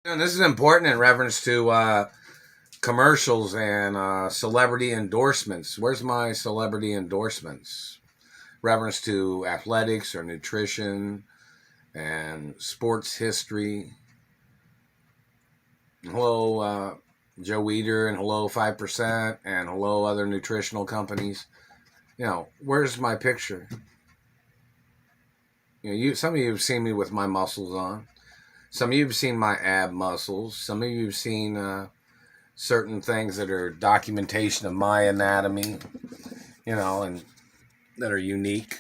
And this is important in reference to commercials and celebrity endorsements. Where's my celebrity endorsements? Reference to athletics or nutrition and sports history. Hello, Joe Weider, and hello, 5%, and hello, other nutritional companies. Where's my picture? Some of you have seen me with my muscles on. Some of you have seen my ab muscles. Some of you have seen certain things that are documentation of my anatomy, and that are unique.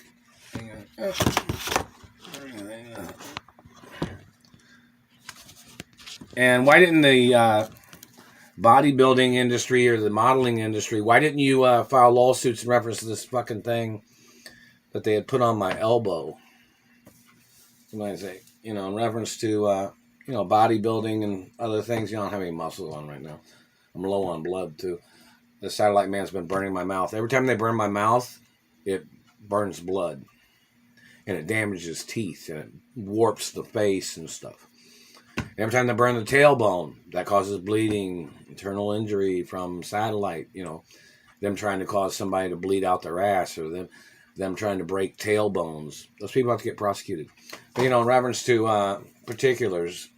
And why didn't the bodybuilding industry or the modeling industry, why didn't you file lawsuits in reference to this fucking thing that they had put on my elbow? Somebody say, in reference to, bodybuilding and other things. I don't have any muscles on right now. I'm low on blood, too. The satellite man's been burning my mouth. Every time they burn my mouth, it burns blood. And it damages teeth. And it warps the face and stuff. Every time they burn the tailbone, that causes bleeding, internal injury from satellite. Them trying to cause somebody to bleed out their ass, or them trying to break tailbones. Those people have to get prosecuted. But, in reference to particulars,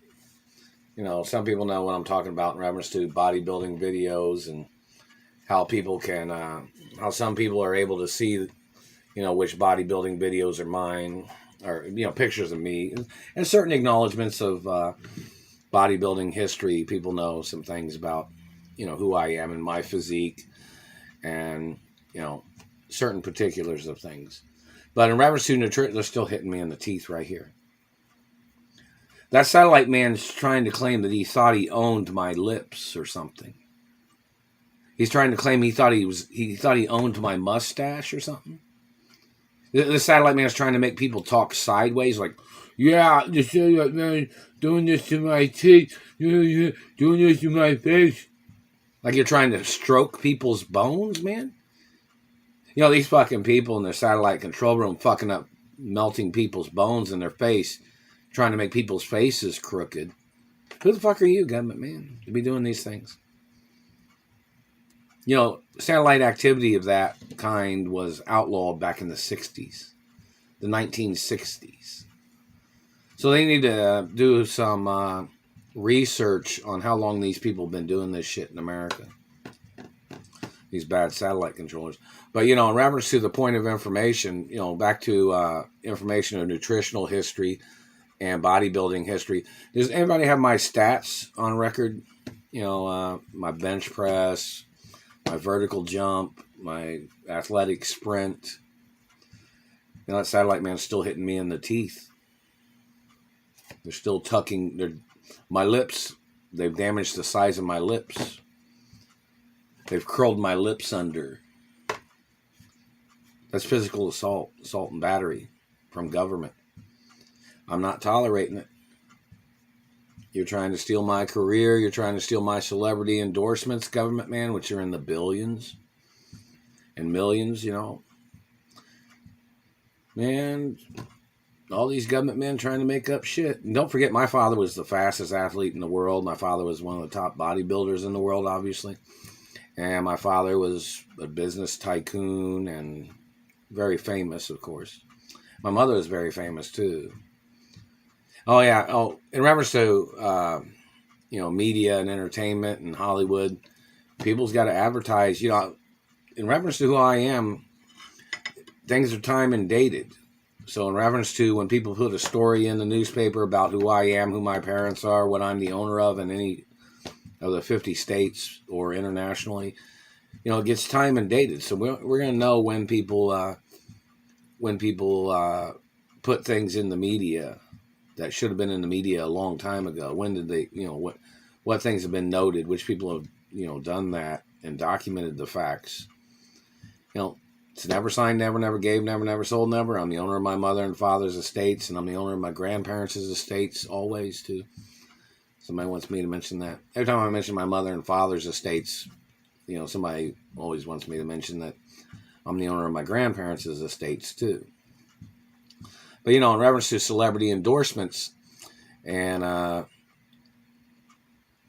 some people know what I'm talking about in reference to bodybuilding videos and how people can, how some people are able to see, which bodybuilding videos are mine, or, pictures of me, and certain acknowledgments of bodybuilding history. People know some things about, who I am and my physique, and, certain particulars of things. But in reference to nutrition, they're still hitting me in the teeth right here. That satellite man's trying to claim that he thought he owned my lips or something. He's trying to claim he thought he owned my mustache or something. The satellite man's trying to make people talk sideways, like, yeah, the satellite man doing this to my teeth, doing this to my face. Like you're trying to stroke people's bones, man. These fucking people in their satellite control room fucking up, melting people's bones in their face, trying to make people's faces crooked. Who the fuck are you, government man, to be doing these things? Satellite activity of that kind was outlawed back in the 60s, the 1960s. So they need to do some research on how long these people have been doing this shit in America. These bad satellite controllers. But, in reference to the point of information, back to information of nutritional history and bodybuilding history. Does anybody have my stats on record? My bench press, my vertical jump, my athletic sprint. That satellite man's still hitting me in the teeth. They're still tucking my lips. They've damaged the size of my lips. They've curled my lips under. That's physical assault and battery from government. I'm not tolerating it. You're trying to steal my career. You're trying to steal my celebrity endorsements, government man, which are in the billions and millions, Man, all these government men trying to make up shit. And don't forget, my father was the fastest athlete in the world. My father was one of the top bodybuilders in the world, obviously. And my father was a business tycoon and very famous, of course. My mother was very famous, too. Oh, yeah. Oh, in reference to, media and entertainment and Hollywood, people's got to advertise. In reference to who I am, things are time and dated. So in reference to when people put a story in the newspaper about who I am, who my parents are, what I'm the owner of in any of the 50 states or internationally, it gets time and dated. So we're going to know when people put things in the media that should have been in the media a long time ago. When did they, what things have been noted, which people have, done that and documented the facts. It's never signed, never gave, never sold, never. I'm the owner of my mother and father's estates, and I'm the owner of my grandparents' estates always, too. Somebody wants me to mention that. Every time I mention my mother and father's estates, somebody always wants me to mention that I'm the owner of my grandparents' estates, too. But, in reference to celebrity endorsements and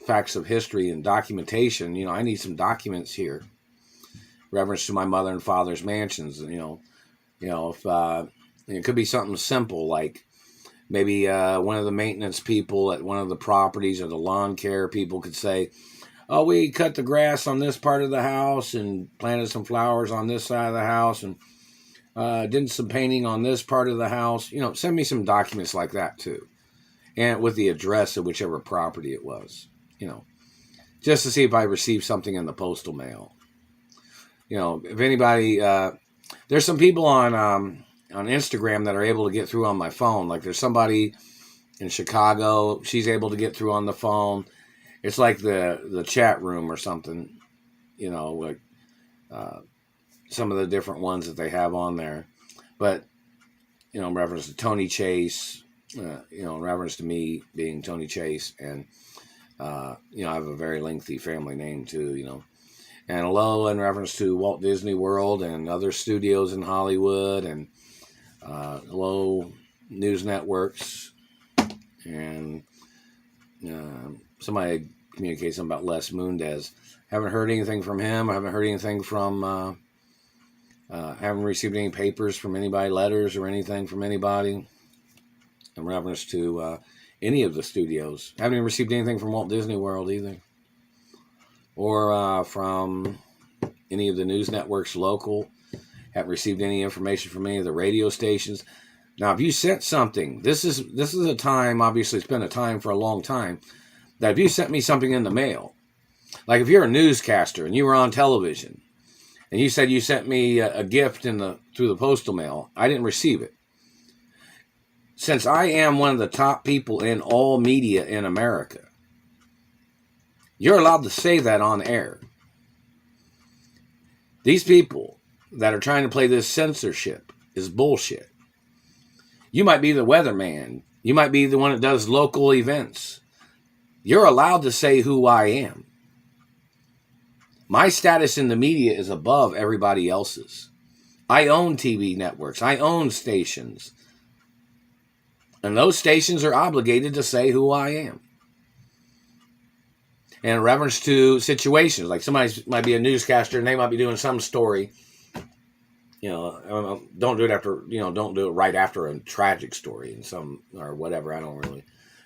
facts of history and documentation. I need some documents here, reference to my mother and father's mansions. If it could be something simple like maybe one of the maintenance people at one of the properties or the lawn care people could say, oh, we cut the grass on this part of the house and planted some flowers on this side of the house and did some painting on this part of the house. Send me some documents like that too. And with the address of whichever property it was, just to see if I received something in the postal mail. If anybody, there's some people on Instagram that are able to get through on my phone. Like there's somebody in Chicago, she's able to get through on the phone. It's like the chat room or something, like some of the different ones that they have on there. But, in reference to Tony Chase, in reference to me being Tony Chase, and, I have a very lengthy family name too, And hello in reference to Walt Disney World and other studios in Hollywood, and hello news networks, and somebody communicated something about Les Moondes. Haven't heard anything from him. I haven't heard anything from, haven't received any papers from anybody, letters or anything from anybody in reference to any of the studios. Haven't even received anything from Walt Disney World either. Or from any of the news networks local. Haven't received any information from any of the radio stations. Now, if you sent something, this is a time, obviously it's been a time for a long time, that if you sent me something in the mail, like if you're a newscaster and you were on television, and you said you sent me a gift through the postal mail, I didn't receive it. Since I am one of the top people in all media in America, you're allowed to say that on air. These people that are trying to play this censorship is bullshit. You might be the weatherman. You might be the one that does local events. You're allowed to say who I am. My status in the media is above everybody else's. I own TV networks. I own stations. And those stations are obligated to say who I am. And in reference to situations, like somebody might be a newscaster and they might be doing some story. Don't do it after, don't do it right after a tragic story or whatever. I don't really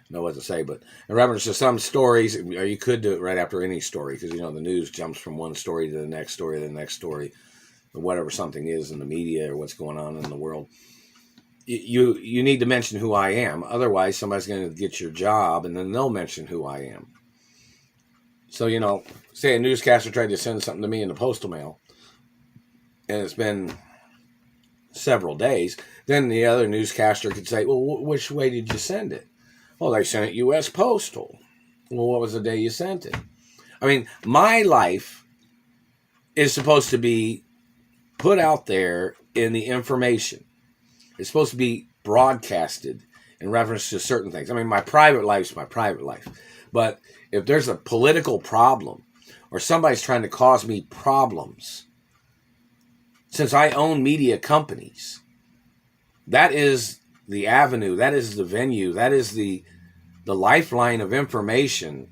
know what to say, but in reference to some stories, or you could do it right after any story, because, the news jumps from one story to the next story, or whatever something is in the media or what's going on in the world. You need to mention who I am. Otherwise, somebody's going to get your job and then they'll mention who I am. So, say a newscaster tried to send something to me in the postal mail, and it's been several days, then the other newscaster could say, well, which way did you send it? Well, they sent it U.S. Postal. Well, what was the day you sent it? I mean, my life is supposed to be put out there in the information. It's supposed to be broadcasted in reference to certain things. I mean, my private life is my private life. But if there's a political problem or somebody's trying to cause me problems, since I own media companies, that is the avenue, that is the venue, that is the lifeline of information,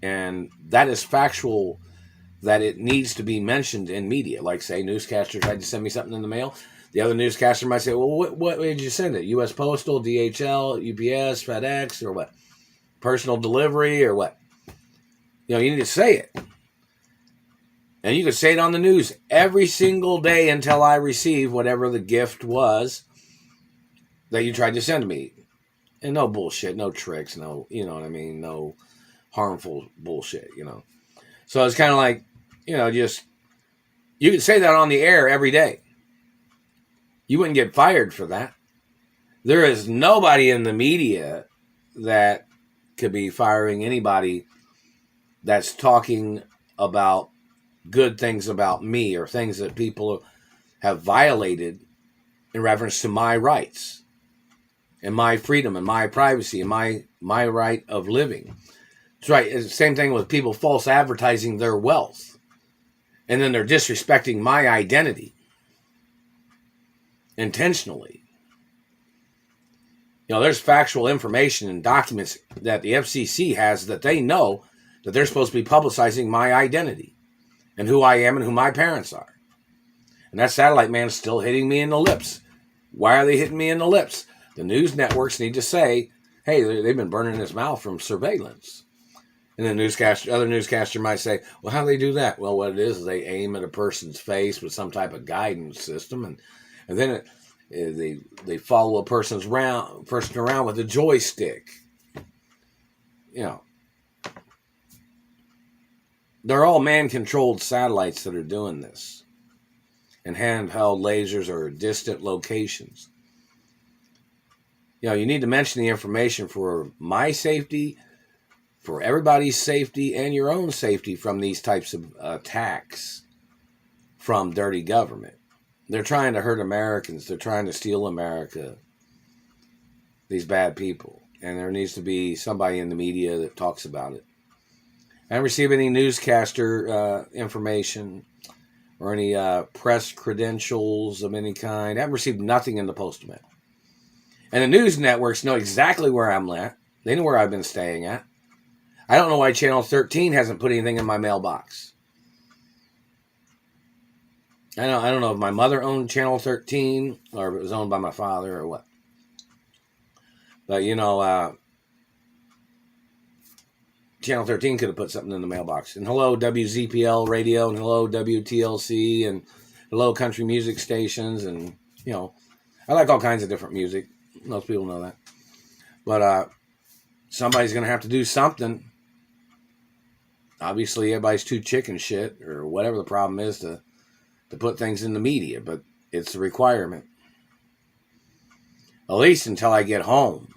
and that is factual, that it needs to be mentioned in media. Like, say, newscaster tried to send me something in the mail. The other newscaster might say, well, what way did you send it? U.S. Postal, DHL, UPS, FedEx, or what? Personal delivery, or what? You need to say it. And you can say it on the news every single day until I receive whatever the gift was that you tried to send to me. And no bullshit, no tricks, no, no harmful bullshit, So it's kind of like, just, you can say that on the air every day. You wouldn't get fired for that. There is nobody in the media that could be firing anybody that's talking about good things about me or things that people have violated in reference to my rights and my freedom and my privacy and my right of living. That's right. It's the same thing with people false advertising their wealth. And then they're disrespecting my identity intentionally. There's factual information and documents that the FCC has that they know that they're supposed to be publicizing my identity and who I am and who my parents are. And that satellite man is still hitting me in the lips. Why are they hitting me in the lips? The news networks need to say, hey, they've been burning his mouth from surveillance. And the other newscaster might say, well, how do they do that? Well, what it is they aim at a person's face with some type of guidance system, and then they follow a person around with a joystick. You know, they're all man-controlled satellites that are doing this, and handheld lasers or distant locations. You know, you need to mention the information for my safety, for everybody's safety, and your own safety from these types of attacks from dirty government. They're trying to hurt Americans. They're trying to steal America. These bad people. And there needs to be somebody in the media that talks about it. I haven't received any newscaster information or any press credentials of any kind. I haven't received nothing in the Post-Mail. And the news networks know exactly where I'm at. They know where I've been staying at. I don't know why Channel 13 hasn't put anything in my mailbox. I don't know if my mother owned Channel 13 or if it was owned by my father or what. But, you know, Channel 13 could have put something in the mailbox. And hello, WZPL radio, and hello, WTLC, and hello, country music stations. And, you know, I like all kinds of different music. Most people know that. But somebody's going to have to do something. Obviously, everybody's too chicken shit or whatever the problem is to put things in the media, but it's a requirement. At least until I get home.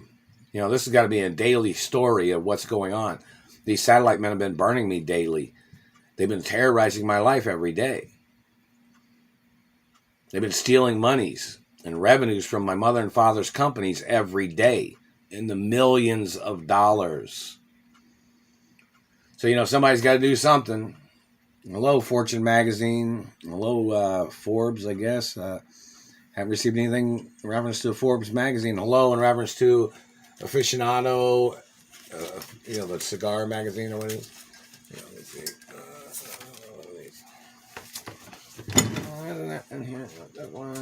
You know, this has got to be a daily story of what's going on. These satellite men have been burning me daily. They've been terrorizing my life every day. They've been stealing monies and revenues from my mother and father's companies every day in the millions of dollars. So, you know, somebody's got to do something. Hello, Fortune magazine. Hello, Forbes, I guess. Haven't received anything in reference to Forbes magazine. Hello, in reference to Aficionado, you know, the cigar magazine or what it is. You know, let's see. Isn't that in here? That one.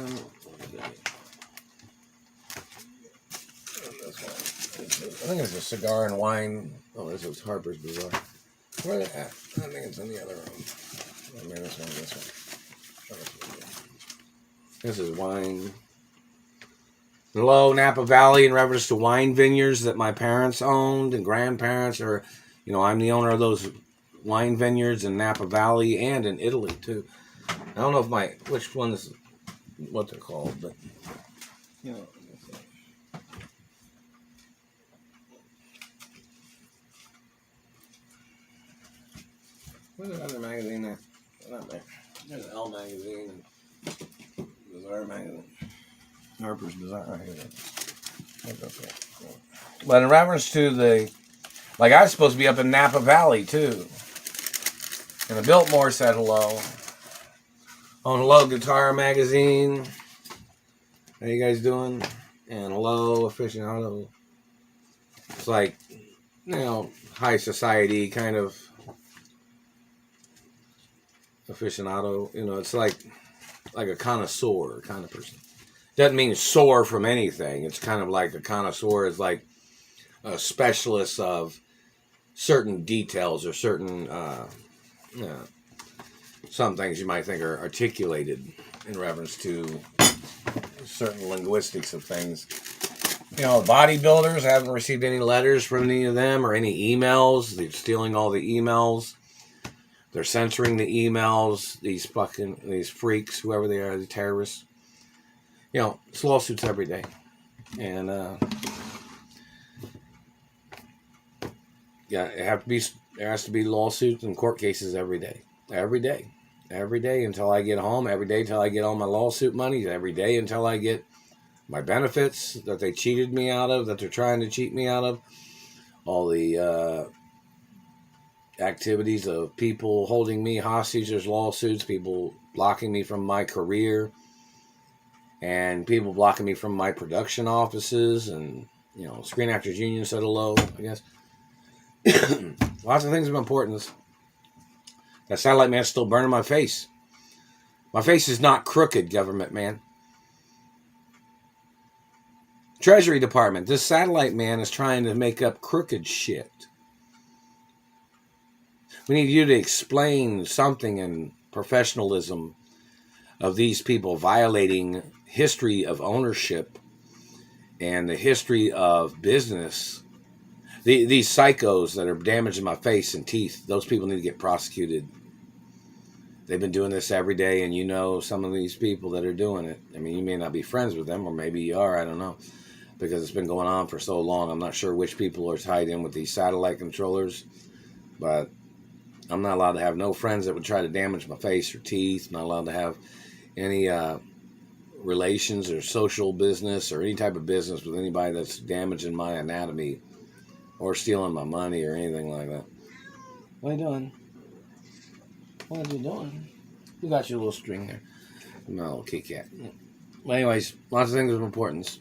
I think it's a cigar and wine. Oh, this is Harper's Bazaar. Where are they at? I think it's in the other room. Oh, maybe this one. This is wine. Hello, Napa Valley, in reference to wine vineyards that my parents owned and grandparents, or, you know, I'm the owner of those wine vineyards in Napa Valley and in Italy, too. I don't know if which one is what they're called, but, you know. Where's the other magazine there? Not there. There's Elle magazine and Bazaar magazine. Harper's Bazaar. Right here. But in reference to like I was supposed to be up in Napa Valley too. And the Biltmore said hello. Oh, hello, Guitar Magazine. How you guys doing? And hello, Aficionado. It's like, you know, high society kind of aficionado. You know, it's like a connoisseur kind of person. Doesn't mean sore from anything. It's kind of like a connoisseur is like a specialist of certain details or certain, some things you might think are articulated in reference to certain linguistics of things. You know, bodybuilders, I haven't received any letters from any of them or any emails. They're stealing all the emails. They're censoring the emails. These freaks, whoever they are, the terrorists. You know, it's lawsuits every day. And, yeah, there has to be lawsuits and court cases every day. Every day. Every day until I get home. Every day until I get all my lawsuit money. Every day until I get my benefits that they cheated me out of, that they're trying to cheat me out of. All the activities of people holding me hostage. There's lawsuits, people blocking me from my career. And people blocking me from my production offices, and, you know, Screen Actors Union said hello, I guess. Lots of things of importance. That satellite man's still burning my face. My face is not crooked, government man. Treasury Department, this satellite man is trying to make up crooked shit. We need you to explain something in professionalism of these people violating history of ownership and the history of business. These psychos that are damaging my face and teeth, those people need to get prosecuted. They've been doing this every day, and you know some of these people that are doing it. I mean, you may not be friends with them, or maybe you are, I don't know, because it's been going on for so long. I'm not sure which people are tied in with these satellite controllers, but I'm not allowed to have no friends that would try to damage my face or teeth. I'm not allowed to have any relations or social business or any type of business with anybody that's damaging my anatomy or stealing my money or anything like that. What are you doing? What are you doing? You got your little string there. My little Kit Kat. Well, anyways, lots of things of importance.